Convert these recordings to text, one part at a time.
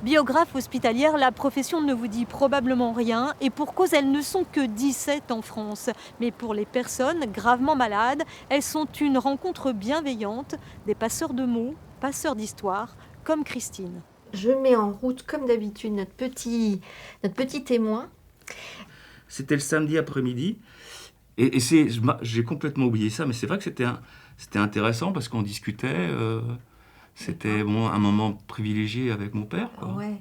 Biographe hospitalière, la profession ne vous dit probablement rien et pour cause, elles ne sont que 17 en France. Mais pour les personnes gravement malades, elles sont une rencontre bienveillante, des passeurs de mots, passeurs d'histoire, comme Christine. Je mets en route, comme d'habitude, notre petit témoin. C'était le samedi après-midi. J'ai complètement oublié ça, mais c'est vrai que c'était intéressant parce qu'on discutait. C'était un moment privilégié avec mon père, quoi. Ouais.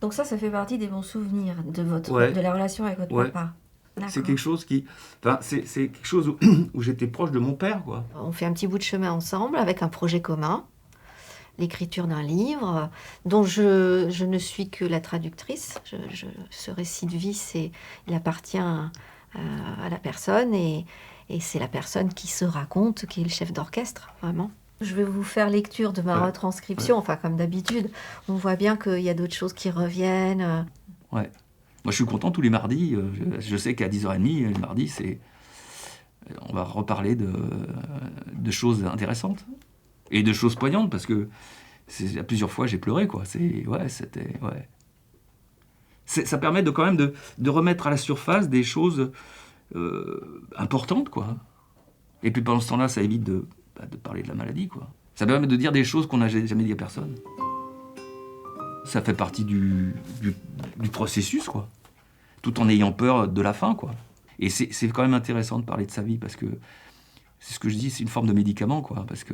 Donc ça fait partie des bons souvenirs de la relation avec votre papa. D'accord. C'est quelque chose c'est quelque chose où j'étais proche de mon père, quoi. On fait un petit bout de chemin ensemble avec un projet commun, l'écriture d'un livre dont je ne suis que la traductrice. Ce récit de vie, il appartient à la personne et c'est la personne qui se raconte, qui est le chef d'orchestre, vraiment. Je vais vous faire lecture de ma retranscription, enfin comme d'habitude. On voit bien qu'il y a d'autres choses qui reviennent. Ouais. Moi je suis content tous les mardis. Je sais qu'à 10h30, le mardi, on va reparler de choses intéressantes. Et de choses poignantes, parce que plusieurs fois j'ai pleuré, quoi. Ça permet quand même de remettre à la surface des choses importantes, quoi. Et puis pendant ce temps-là, ça évite de parler de la maladie, quoi. Ça permet de dire des choses qu'on n'a jamais dit à personne. Ça fait partie du processus, quoi. Tout en ayant peur de la fin, quoi. Et c'est quand même intéressant de parler de sa vie, parce que, c'est ce que je dis, c'est une forme de médicament, quoi. Parce que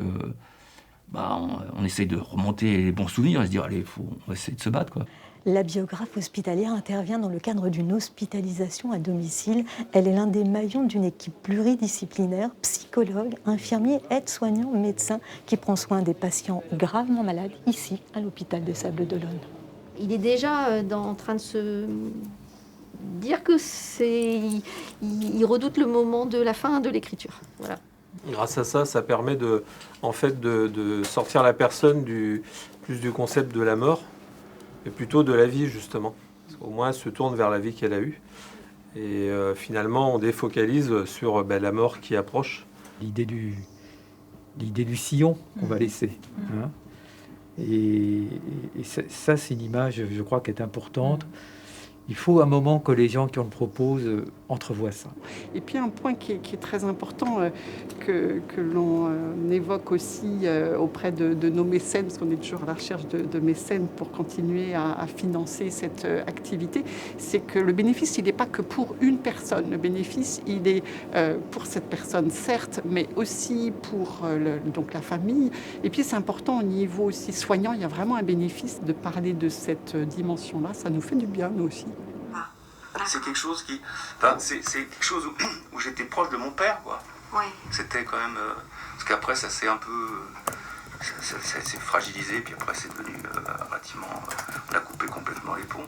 on essaye de remonter les bons souvenirs et se dire, allez, on va essayer de se battre, quoi. La biographe hospitalière intervient dans le cadre d'une hospitalisation à domicile. Elle est l'un des maillons d'une équipe pluridisciplinaire, psychologue, infirmier, aide-soignant, médecin, qui prend soin des patients gravement malades ici, à l'hôpital des Sables-d'Olonne. Il est déjà en train de se dire que il redoute le moment de la fin de l'écriture. Voilà. Grâce à ça, ça permet de sortir la personne plus du concept de la mort, et plutôt de la vie, justement. Au moins, elle se tourne vers la vie qu'elle a eue. Et finalement, on défocalise sur la mort qui approche. L'idée du sillon qu'on va laisser. Hein. Et ça, c'est une image, je crois, qui est importante. Il faut un moment que les gens qui on le propose entrevoient ça. Et puis un point qui est très important, que l'on évoque aussi auprès de nos mécènes, parce qu'on est toujours à la recherche de mécènes pour continuer à financer cette activité, c'est que le bénéfice, il n'est pas que pour une personne. Le bénéfice, il est pour cette personne, certes, mais aussi pour donc la famille. Et puis c'est important au niveau aussi soignant, il y a vraiment un bénéfice de parler de cette dimension-là. Ça nous fait du bien, nous aussi. C'est quelque chose c'est quelque chose où j'étais proche de mon père, quoi. Ouais. C'était quand même parce qu'après ça s'est un peu ça s'est fragilisé, puis après c'est devenu relativement on a coupé complètement les ponts.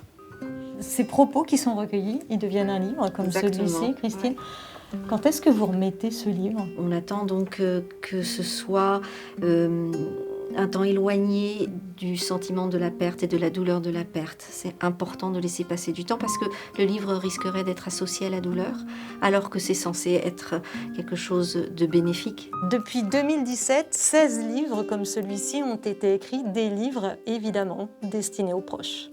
Ces propos qui sont recueillis, ils deviennent un livre comme Exactement. Celui-ci, Christine. Ouais. Quand est-ce que vous remettez ce livre ? On attend donc que ce soit un temps éloigné du sentiment de la perte et de la douleur de la perte. C'est important de laisser passer du temps parce que le livre risquerait d'être associé à la douleur, alors que c'est censé être quelque chose de bénéfique. Depuis 2017, 16 livres comme celui-ci ont été écrits, des livres évidemment destinés aux proches.